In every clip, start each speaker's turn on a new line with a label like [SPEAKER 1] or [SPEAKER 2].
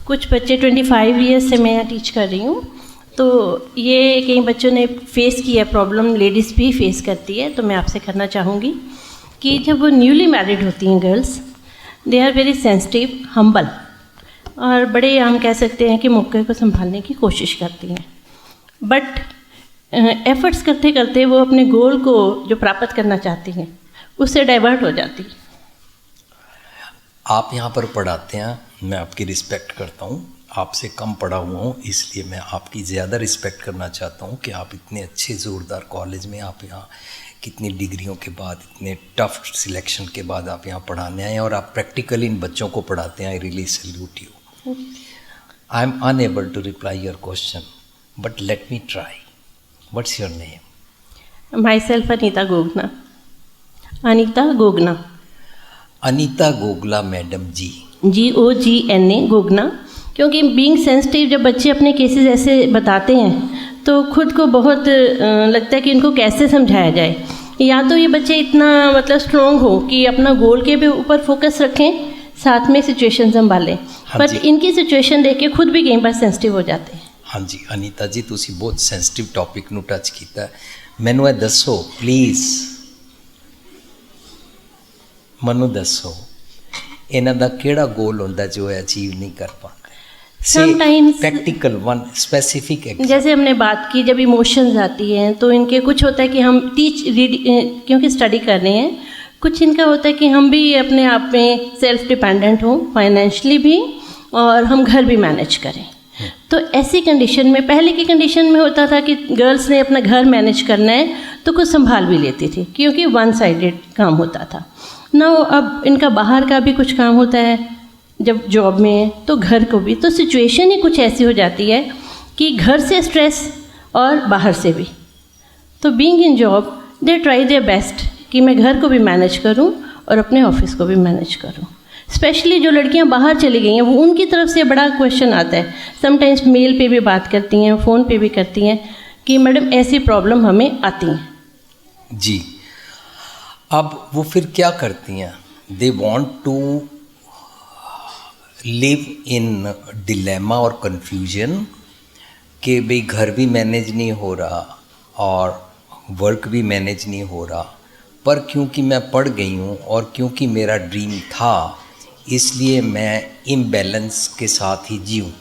[SPEAKER 1] कुछ बच्चे 25 ईयर्स से मैं यहाँ टीच कर रही हूँ, तो ये कई बच्चों ने फेस किया प्रॉब्लम, लेडीज़ भी फेस करती है, तो मैं आपसे करना चाहूँगी कि जब वो न्यूली मैरिड होती हैं girls, they are very sensitive, humble, और बड़े हम कह सकते हैं कि मौके को संभालने की कोशिश करती हैं, बट एफर्ट्स करते करते वो अपने गोल को जो प्राप्त करना चाहती हैं उससे डाइवर्ट हो जाती है।
[SPEAKER 2] आप यहाँ पर पढ़ाते हैं, मैं आपकी रिस्पेक्ट करता हूँ, आपसे कम पढ़ा हुआ हूँ, इसलिए मैं आपकी ज़्यादा रिस्पेक्ट करना चाहता हूँ कि आप इतने अच्छे ज़ोरदार कॉलेज में, आप यहाँ कितनी डिग्रियों के बाद, इतने टफ सिलेक्शन के बाद आप यहाँ पढ़ाने आए हैं और आप प्रैक्टिकली इन बच्चों को पढ़ाते हैं। I really salute you. I am unable to reply your question, but let me try. What's your name?
[SPEAKER 1] Myself Anita Gogna. Anita Gogna.
[SPEAKER 2] Anita Gogla madam ji.
[SPEAKER 1] GOGNA Gogna. क्योंकि बीइंग सेंसिटिव जब बच्चे अपने केसेस ऐसे बताते हैं तो खुद को बहुत लगता है कि इनको कैसे समझाया जाए। या तो ये बच्चे इतना मतलब स्ट्रॉन्ग हो कि अपना गोल के भी ऊपर फोकस रखें, साथ में सिचुएशन संभालें, पर इनकी सिचुएशन देख के खुद भी कई बार सेंसिटिव हो जाते हैं।
[SPEAKER 2] हाँ जी अनीता जी, तुसी बहुत सेंसिटिव टॉपिक नू टच किया। मैनू दसो प्लीज़, मनु दसो इन्हां दा केड़ा गोल होंदा जो अचीव नहीं कर पाते?
[SPEAKER 1] Sometimes
[SPEAKER 2] practical one specific.
[SPEAKER 1] जैसे हमने बात की, जब इमोशंस आती हैं तो इनके कुछ होता है कि हम क्योंकि स्टडी कर रहे हैं, कुछ इनका होता है कि हम भी अपने आप में सेल्फ डिपेंडेंट हों, फाइनेंशियली भी, और हम घर भी मैनेज करें। तो ऐसी कंडीशन में, पहले की कंडीशन में होता था कि गर्ल्स ने अपना घर मैनेज करना है तो कुछ संभाल भी लेती थी, क्योंकि वन साइडेड काम होता था ना। अब इनका बाहर का भी कुछ काम होता है, जब जॉब में है तो घर को भी, तो सिचुएशन ही कुछ ऐसी हो जाती है कि घर से स्ट्रेस और बाहर से भी। तो being in job they try their best कि मैं घर को भी मैनेज करूं और अपने ऑफिस को भी मैनेज करूं। स्पेशली जो लड़कियां बाहर चली गई हैं, वो उनकी तरफ से बड़ा क्वेश्चन आता है। समटाइम्स मेल पे भी बात करती हैं, फ़ोन पे भी करती हैं कि मैडम ऐसी प्रॉब्लम हमें आती हैं।
[SPEAKER 2] जी, अब वो फिर क्या करती हैं? They want to live in dilemma और कन्फ्यूजन कि भाई घर भी मैनेज नहीं हो रहा और वर्क भी मैनेज नहीं हो रहा, पर क्योंकि मैं पढ़ गई हूँ और क्योंकि मेरा ड्रीम था, इसलिए मैं इम्बैलेंस के साथ ही जीऊँ।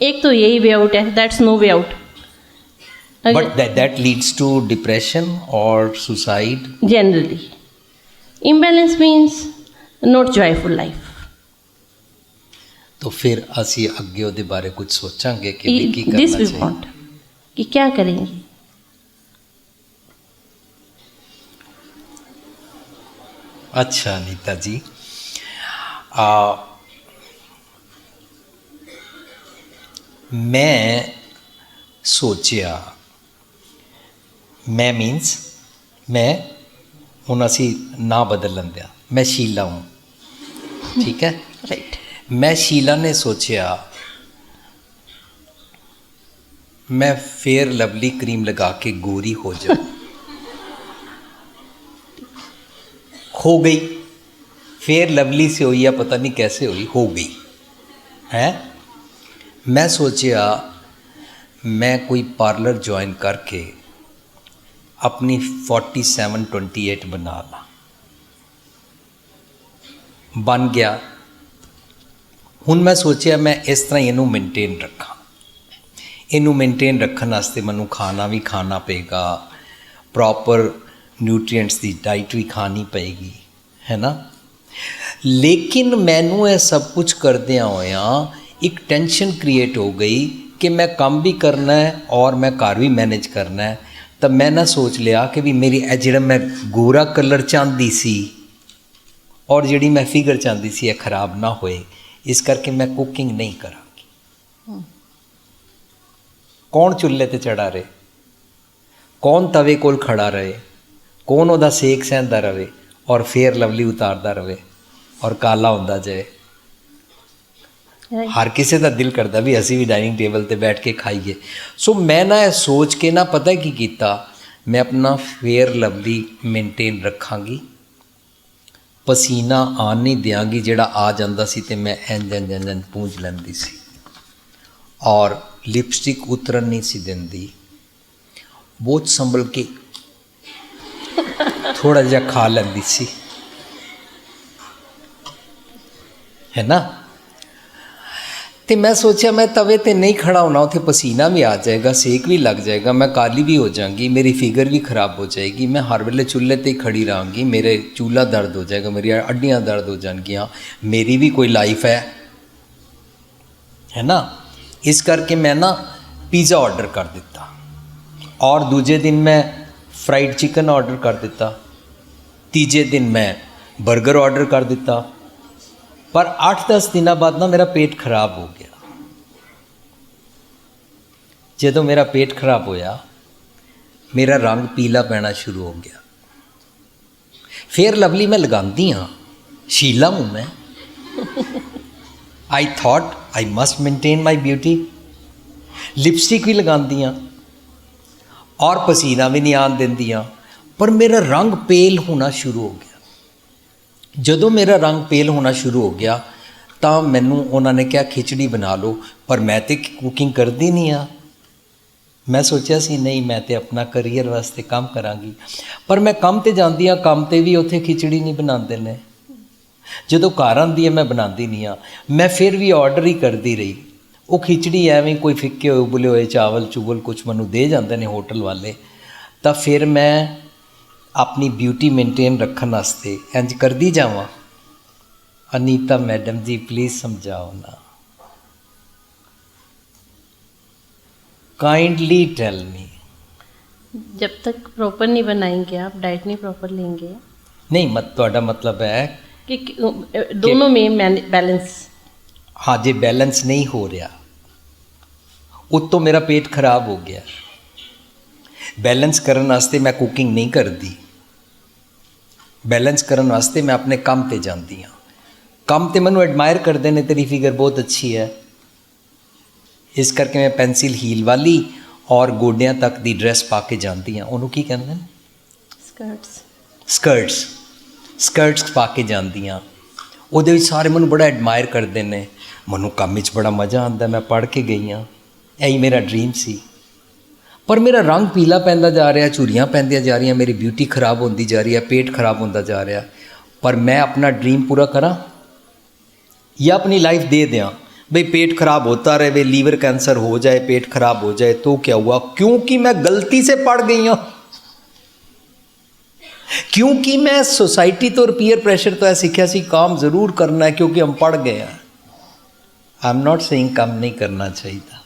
[SPEAKER 1] एक तो यही वे आउट है, that's no way out.
[SPEAKER 2] But that leads to depression और suicide
[SPEAKER 1] generally. Imbalance means not joyful life.
[SPEAKER 2] तो फिर असी अगे उहदे बारे कुछ सोचांगे कि की करना
[SPEAKER 1] दिस वी
[SPEAKER 2] चाहिए,
[SPEAKER 1] वांट कि क्या करेंगे।
[SPEAKER 2] अच्छा अनीता जी, मैं सोचिया, मैं मीन्स मैं हुण असी ना बदल लेंदे आ, मैं शीला हूँ, ठीक है
[SPEAKER 1] राइट।
[SPEAKER 2] मैं शीला ने सोचा मैं फेयर लवली क्रीम लगा के गोरी हो जाऊं। हो गई, फेयर लवली से हुई या पता नहीं कैसे हुई, हो गई है। मैं सोचा मैं कोई पार्लर ज्वाइन करके अपनी 4728 बना ला। बन गया। हुण मैं सोचा मैं इस तरह इनू मेनटेन रखा। इनू मेनटेन रखने वास्ते मैनू खाना भी खाना पेगा, प्रॉपर न्यूट्रीएंट्स की डाइट भी खानी पेगी, है ना। लेकिन मैनू ये सब कुछ करदियां होया एक टेंशन क्रिएट हो गई कि मैं काम भी करना है और मैं घर भी मैनेज करना है। तब मैं ना सोच लिया कि भी मेरी जिहड़ा मैं गोरा कलर चाहती सी और जिहड़ी मैं फिगर चाहती सी खराब ना होए, इस करके मैं कुकिंग नहीं करांगी। कौन चुल्हे ते चढ़ा रहे, कौन तवे कोल खड़ा रहे, कौन उहदा सेक सहंदा रहे और फेयर लवली उतारदा रहे और काला हुंदा जाए। हर किसी का दिल करता भी असी भी डाइनिंग टेबल ते बैठ के खाइए। सो मैं ना सोच के ना पता की कीता, मैं अपना फेयर लवली मेनटेन रखांगी ਪਸੀਨਾ ਆਉਣ ਨਹੀਂ ਦਿਆਂਗੀ, ਜਿਹੜਾ ਆ ਜਾਂਦਾ ਸੀ ਤੇ ਮੈਂ ਇੰਝ ਪੂੰਝ ਲੈਂਦੀ ਸੀ, ਔਰ ਲਿਪਸਟਿਕ ਉਤਰਨ ਨਹੀਂ ਸੀ ਦਿੰਦੀ। ਬਹੁਤ ਸੰਭਲ ਕੇ ਥੋੜਾ ਜਿਹਾ ਖਾ ਲੈਂਦੀ ਸੀ, ਹੈ ਨਾ। ਤੇ ਮੈਂ ਸੋਚਿਆ ਮੈਂ ਤਵੇ ਤੇ ਨਹੀਂ ਖੜਾ ਹੋਣਾ, ਉੱਥੇ ਪਸੀਨਾ ਵੀ ਆ ਜਾਏਗਾ, ਸੇਕ ਵੀ ਲੱਗ ਜਾਏਗਾ, ਮੈਂ ਕਾਲੀ ਵੀ ਹੋ ਜਾਵਾਂਗੀ, ਮੇਰੀ ਫਿਗਰ ਵੀ ਖਰਾਬ ਹੋ ਜਾਏਗੀ, ਮੈਂ ਹਰ ਵੇਲੇ ਚੁੱਲ੍ਹੇ ਤੇ ਹੀ ਖੜੀ ਰਹਾਂਗੀ, ਮੇਰੇ ਚੂਲਾ ਦਰਦ ਹੋ ਜਾਏਗਾ, ਮੇਰੀਆਂ ਅੱਡੀਆਂ ਦਰਦ ਹੋ ਜਾਣਗੀਆਂ, ਮੇਰੀ ਵੀ ਕੋਈ ਲਾਈਫ ਹੈ ਨਾ। ਇਸ ਕਰਕੇ ਮੈਂ ਨਾ ਪੀਜ਼ਾ ਆਰਡਰ ਕਰ ਦਿੱਤਾ, ਔਰ ਦੂਜੇ ਦਿਨ ਮੈਂ ਫਰਾਈਡ ਚਿਕਨ ਆਰਡਰ ਕਰ ਦਿੱਤਾ, ਤੀਜੇ ਦਿਨ ਮੈਂ 버ਗਰ ਆਰਡਰ ਕਰ ਦਿੱਤਾ। ਪਰ 8-10 ਦਿਨਾਂ ਬਾਅਦ ਨਾ ਮੇਰਾ ਪੇਟ ਖਰਾਬ ਹੋ ਗਿਆ। ਜਦੋਂ ਮੇਰਾ ਪੇਟ ਖਰਾਬ ਹੋਇਆ, ਮੇਰਾ ਰੰਗ ਪੀਲਾ ਪੈਣਾ ਸ਼ੁਰੂ ਹੋ ਗਿਆ। ਫੇਅਰ ਲਵਲੀ ਮੈਂ ਲਗਾਉਂਦੀ ਹਾਂ, ਸ਼ੀਲਾ ਹੂੰ ਮੈਂ। I thought I must maintain my beauty. Lipstick भी लगाती हाँ और पसीना भी नहीं आन देंदियाँ, पर मेरा रंग पेल होना शुरू हो गया। जदों मेरा रंग पेल होना शुरू हो गया तो मैनू उन्होंने कहा खिचड़ी बना लो, पर मैं तो कुकिंग करती नहीं हाँ। मैं सोचा सी नहीं मैं तो अपना करियर वास्ते काम करांगी, पर मैं काम ते जाती हाँ, काम ते भी उत्थे खिचड़ी नहीं बनाते ने। ਜਦੋਂ ਘਰ ਆਉਂਦੀ ਹੈ ਮੈਂ ਬਣਾਉਂਦੀ ਨਹੀਂ ਹਾਂ, ਮੈਂ ਫਿਰ ਵੀ ਆਰਡਰ ਹੀ ਕਰਦੀ ਰਹੀ। ਉਹ ਖਿਚੜੀ ਐਵੇਂ ਕੋਈ ਫਿੱਕੇ ਹੋਏ ਉਬਲੇ ਹੋਏ ਚਾਵਲ ਚੂਵਲ ਕੁਛ ਮੈਨੂੰ ਦੇ ਜਾਂਦੇ ਨੇ ਹੋਟਲ ਵਾਲੇ, ਤਾਂ ਫਿਰ ਮੈਂ ਆਪਣੀ ਬਿਊਟੀ ਮੇਨਟੇਨ ਰੱਖਣ ਵਾਸਤੇ ਇੰਝ ਕਰਦੀ ਜਾਵਾਂ। ਅਨੀਤਾ ਮੈਡਮ ਜੀ ਪਲੀਜ਼ ਸਮਝਾਓ ਨਾ, काइंडली टेल मी।
[SPEAKER 1] जब तक प्रॉपर नहीं बनाएंगे आप, डाइट नहीं प्रॉपर लेंगे,
[SPEAKER 2] नहीं मत ਤੁਹਾਡਾ मतलब है
[SPEAKER 1] कि दोनों में बैलेंस।
[SPEAKER 2] हाँ जे बैलेंस नहीं हो रहा, उत्तों मेरा पेट खराब हो गया। बैलेंस करने वास्ते मैं कुकिंग नहीं करती, बैलेंस करने वास्ते मैं अपने काम ते जाती हाँ। काम ते मैनू एडमायर करते हैं, तेरी फिगर बहुत अच्छी है, इस करके मैं पेंसिल हील वाली और गोडियां तक दी ड्रेस पा के जाती हाँ। उन्होंने की कहते हैं स्कर्ट्स स्कर्ट्स पा के जाती हाँ। वो सारे मैनू बड़ा एडमायर करते हैं, मैनू काम बड़ा मज़ा आता, मैं पढ़ के गई हाँ, यही मेरा ड्रीम सी। पर मेरा रंग पीला पैंदा जा रहा, झुरियाँ पैंदियां जा रही, मेरी ब्यूटी खराब होती जा रही है, पेट खराब होता जा रहा। पर मैं अपना ड्रीम पूरा करा या अपनी लाइफ दे दियाँ भाई पेट खराब होता रहे, लीवर कैंसर हो जाए, पेट खराब हो जाए तो क्या हुआ, क्योंकि मैं गलती से पढ़ गई हूँ, क्योंकि मैं सोसाइटी तो पीयर प्रेशर तो है सीखा सी काम ज़रूर करना है क्योंकि हम पढ़ गए हैं। आई एम नॉट सेइंग काम नहीं करना चाहिए था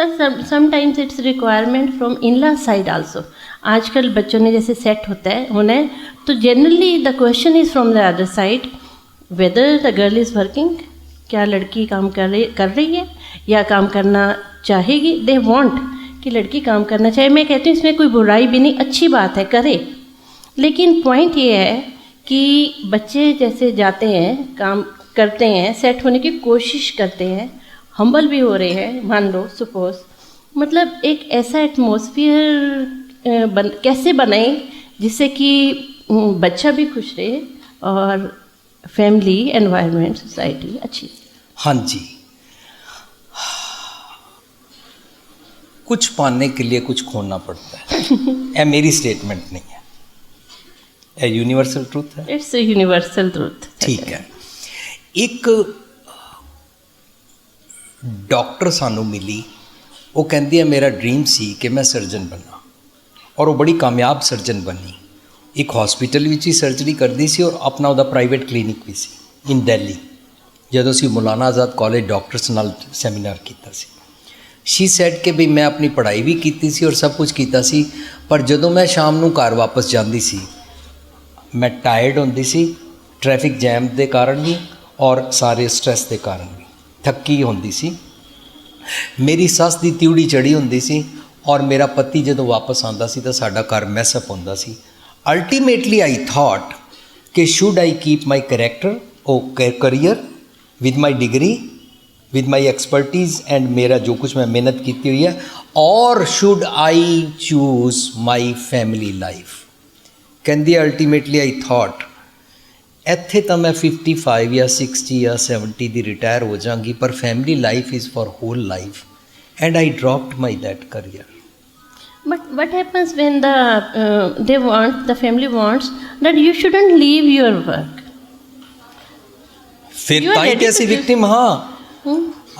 [SPEAKER 1] sir, sometimes it's requirement from in-law side also. आजकल बच्चों ने जैसे सेट होना है तो generally the question is from the other side whether the girl is working, क्या लड़की काम कर रही है या काम करना चाहेगी। दे वांट कि लड़की काम करना चाहे। मैं कहती हूँ इसमें कोई बुराई भी नहीं, अच्छी बात है, करे। लेकिन पॉइंट ये है कि बच्चे जैसे जाते हैं, काम करते हैं, सेट होने की कोशिश करते हैं, हम्बल भी हो रहे हैं, मान लो सपोज, मतलब एक ऐसा एटमॉस्फेयर कैसे बनाएं जिससे कि बच्चा भी खुश रहे और फैमिली, एनवायरनमेंट, सोसाइटी अच्छी।
[SPEAKER 2] हाँ जी, कुछ पाने के लिए कुछ खोना पड़ता है। यह मेरी स्टेटमेंट नहीं है, यह यूनिवर्सल ट्रूथ है।
[SPEAKER 1] It's a universal truth.
[SPEAKER 2] ठीक है। एक डॉक्टर सानू मिली, वो कहती है मेरा ड्रीम सी कि मैं सर्जन बना, और वो बड़ी कामयाब सर्जन बनी। एक हॉस्पिटल विच ही सर्जरी करती सी और अपना उहदा प्राइवेट क्लीनिक भी सी इन दिल्ली। जदों असीं मौलाना आज़ाद कॉलेज डॉक्टर्स नाल सैमीनार कीता सी, शी सैड कि भी मैं अपनी पढ़ाई भी कीती सी और सब कुछ कीता सी, पर जदों मैं शाम नूं घर वापस जाती सी मैं टायर्ड होंदी सी, ट्रैफिक जैम के कारण भी और सारे स्ट्रैस के कारण भी थकी होंदी सी। मेरी सस दी तिउड़ी चढ़ी होंदी सी और मेरा पति जदों वापस आंदा सी तो साडा घर मैसअप होंदा सी। अल्टीमेटली आई थॉट कि should I keep my character or career with my degree with my expertise and मेरा जो कुछ मैं मेहनत की हुई है, और should I choose my family life. कहती अल्टीमेटली आई थॉट ਇੱਥੇ ਤਾਂ ਮੈਂ 55 ਜਾਂ 60 ਜਾਂ 70 ਦੀ ਰਿਟਾਇਰ ਹੋ ਜਾਵਾਂਗੀ, ਪਰ family life is for hole life and I dropped my that career.
[SPEAKER 1] But what happens when the family wants that you shouldn't leave your work?
[SPEAKER 2] ਫਿਰ
[SPEAKER 1] You are
[SPEAKER 2] ਤਾਂ ਹੀ
[SPEAKER 1] ready
[SPEAKER 2] ਤੇ
[SPEAKER 1] to
[SPEAKER 2] ਅਸੀਂ
[SPEAKER 1] give-
[SPEAKER 2] ਵਿਕਟਿਮ ਹਾਂ।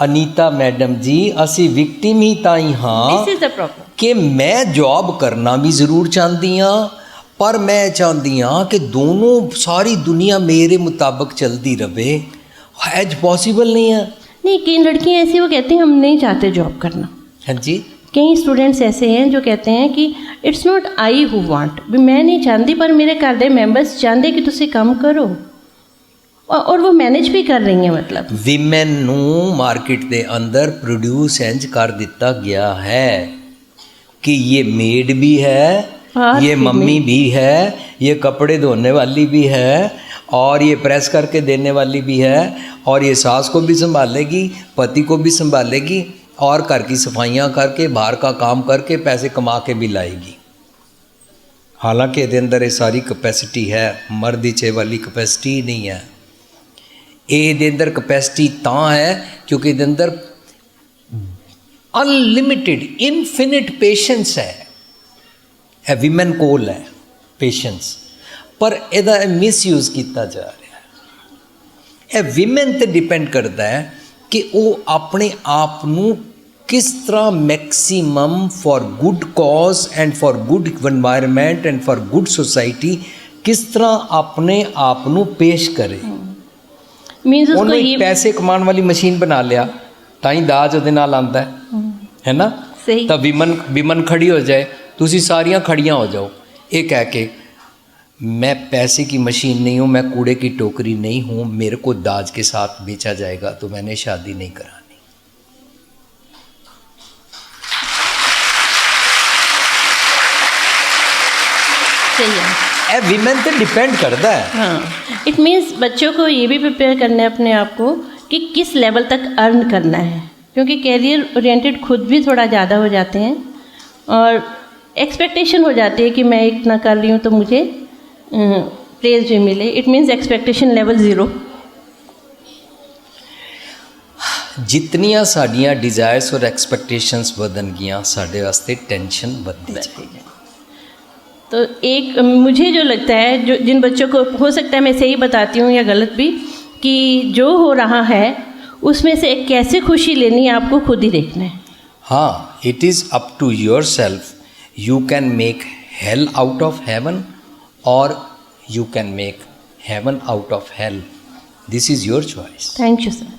[SPEAKER 2] Anita madam ਜੀ, ਅਸੀਂ victim ਹੀ ਤਾਂ ਹੀ ਹਾਂ
[SPEAKER 1] This is the problem.
[SPEAKER 2] ਕਿ ਮੈਂ ਜੌਬ ਕਰਨਾ ਵੀ ਜ਼ਰੂਰ ਚਾਹੁੰਦੀ ਹਾਂ, ਪਰ ਮੈਂ ਚਾਹੁੰਦੀ ਹਾਂ ਕਿ ਦੋਨੋਂ ਸਾਰੀ ਦੁਨੀਆ ਮੇਰੇ ਮੁਤਾਬਕ ਚਲਦੀ ਰਵੇ। ਐਜ ਪॉसिबल नहीं है।
[SPEAKER 1] नहीं, कई लड़कियां ऐसी वो कहती हैं हम नहीं चाहते जॉब करना।
[SPEAKER 2] हाँ जी,
[SPEAKER 1] कई स्टूडेंट्स ऐसे हैं जो कहते हैं कि it's not I who want, भी मैं नहीं चाहती पर मेरे घर दे मैंबर्स चाहते कि तुसी काम करो, और वो मैनेज भी कर रही हैं। मतलब
[SPEAKER 2] ਵਿਮਨ ਨੂੰ ਮਾਰਕੀਟ ਦੇ ਅੰਦਰ ਪ੍ਰੋਡਿਊਸ ਇੰਜ ਕਰ ਦਿੱਤਾ ਗਿਆ ਹੈ कि ये मेड भी है,
[SPEAKER 1] हाँ,
[SPEAKER 2] ये मम्मी भी है, ये कपड़े धोने वाली भी है, और ये प्रेस करके देने वाली भी है, और ये सास को भी संभालेगी, पति को भी संभालेगी, और घर की सफाइयाँ करके बाहर का काम करके पैसे कमा के भी लाएगी। हालांकि ਇਹਦੇ ਅੰਦਰ ਇਹ ਸਾਰੀ ਕਪੈਸਿਟੀ ਹੈ, ਮਰਦ ਦੀ ਚੇ ਵਾਲੀ ਕਪੈਸਿਟੀ ਹੀ ਨਹੀਂ ਹੈ। ਇਹਦੇ ਅੰਦਰ ਕਪੈਸਿਟੀ ਤਾਂ ਹੈ ਕਿਉਂਕਿ ਇਹਦੇ ਅੰਦਰ ਅਨਲਿਮਿਟਿਡ ਇਨਫਿਨਿਟ ਪੇਸ਼ੈਂਸ ਹੈ। ਇਹ ਵਿਮਨ ਕੋਲ ਹੈ ਪੇਸ਼ੈਂਸ, ਪਰ ਇਹਦਾ ਮਿਸਯੂਜ਼ ਕੀਤਾ ਜਾ ਰਿਹਾ ਹੈ। ਇਹ ਵਿਮਨ ਤੇ ਡਿਪੈਂਡ ਕਰਦਾ ਹੈ ਕਿ ਉਹ ਆਪਣੇ ਆਪ ਨੂੰ ਕਿਸ ਤਰ੍ਹਾਂ maximum for good cause and for good environment and for good society ਕਿਸ ਤਰ੍ਹਾਂ ਆਪਣੇ ਆਪ ਨੂੰ ਪੇਸ਼ ਕਰੇ।
[SPEAKER 1] मीन्स उसको
[SPEAKER 2] ਉਹਨੇ
[SPEAKER 1] ये
[SPEAKER 2] ਪੈਸੇ ਕਮਾਉਣ ਵਾਲੀ ਮਸ਼ੀਨ ਬਣਾ ਲਿਆ ਤਾਂ ਹੀ ਦਾਜ ਉਹਦੇ ਨਾਲ ਆਉਂਦਾ ਹੈ ਨਾ।
[SPEAKER 1] सही
[SPEAKER 2] ਤਾਂ ਵਿਮਨ ਖੜੀ ਹੋ ਜਾਏ, ਤੁਸੀਂ ਸਾਰੀਆਂ ਖੜੀਆਂ ਹੋ ਜਾਓ, ਇਹ ਕਹਿ ਕੇ मैं पैसे की मशीन नहीं हूँ, मैं कूड़े की टोकरी नहीं हूँ, मेरे को दाज के साथ बेचा जाएगा तो मैंने शादी नहीं करानी।
[SPEAKER 1] सही है।
[SPEAKER 2] ਇਹ ਵਿਮਨ ਤੇ ਡਿਪੈਂਡ ਕਰਦਾ ਹੈ।
[SPEAKER 1] हाँ, इट मीन्स बच्चों को ये भी प्रिपेयर करना है अपने आप को कि किस लेवल तक अर्न करना है, क्योंकि कैरियर ओरिएंटेड खुद भी थोड़ा ज़्यादा हो जाते हैं और एक्सपेक्टेशन हो जाती है कि मैं इतना कर रही हूँ तो मुझे प्रेज भी मिले। It means expectation level 0।
[SPEAKER 2] ਜਿਤਨੀਆਂ ਸਾਡੀਆਂ ਡਿਜ਼ਾਇਰਸ ਔਰ ਐਕਸਪੈਕਟੇਸ਼ਨਸ ਵਧਣ ਗਈਆਂ, ਸਾਡੇ ਵਾਸਤੇ ਟੈਨਸ਼ਨ ਵੱਧਦੀ ਜਾਏਗੀ।
[SPEAKER 1] तो एक मुझे जो लगता है, जो जिन बच्चों को हो सकता है मैं सही बताती हूँ या गलत भी, कि जो हो रहा है उसमें से कैसे खुशी लेनी है आपको खुद ही देखना है।
[SPEAKER 2] हाँ, it is up to yourself. You can make hell out of heaven और you can make heaven out of hell. This is your choice.
[SPEAKER 1] Thank you sir.